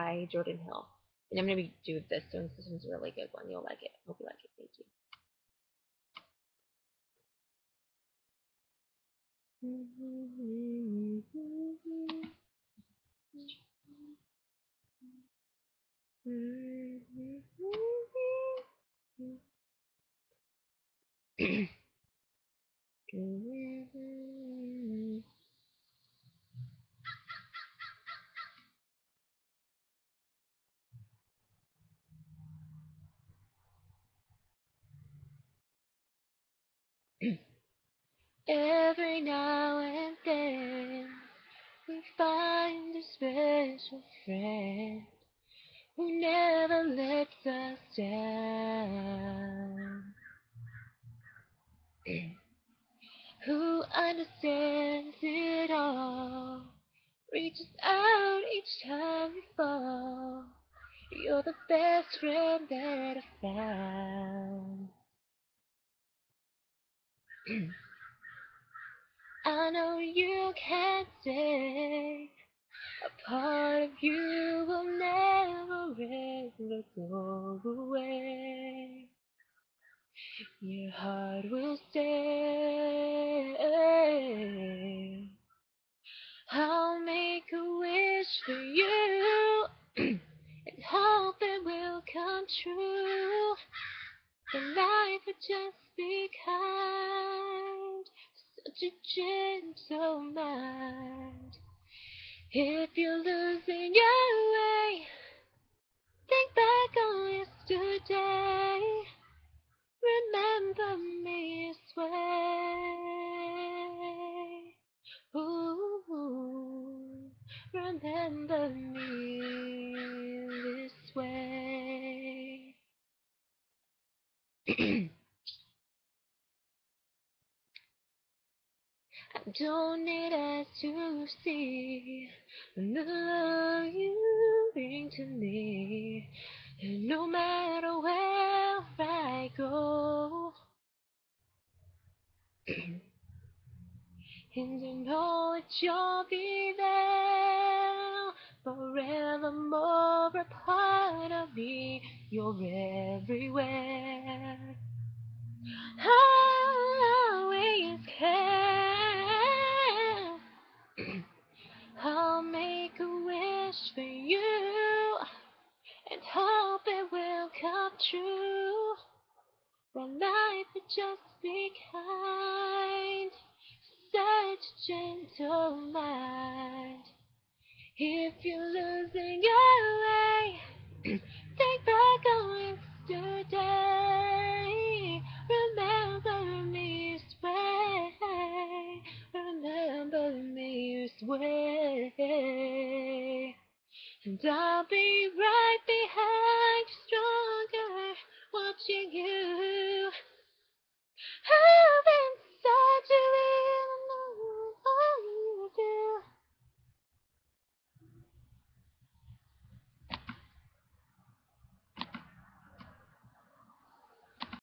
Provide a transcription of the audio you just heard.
by Jordan Hill. And I'm going to do this one. This one's a really good one. You'll like it. Hope you like it. Thank you. Every now and then we find a special friend who never lets us down, who understands it all, reaches out each time we fall. You're the best friend that I found. I know you can't say a part of you will never ever go away. Your heart will stay. I'll make a wish for you and hope it will come true. The life would just be kind, such a gentle mind. If you're losing your way, think back on yesterday. Remember me this way. Ooh, remember me this way. I don't need eyes to see the love you bring to me. And no matter where I go, and I know that you'll be there, forevermore a part of me. You're everywhere. I always care. I'll make a wish for you and hope it will come true. That life would just be kind, such a gentle mind. If you're losing your way, think back on yesterday. Remember me this way. Remember me this way. And I'll be right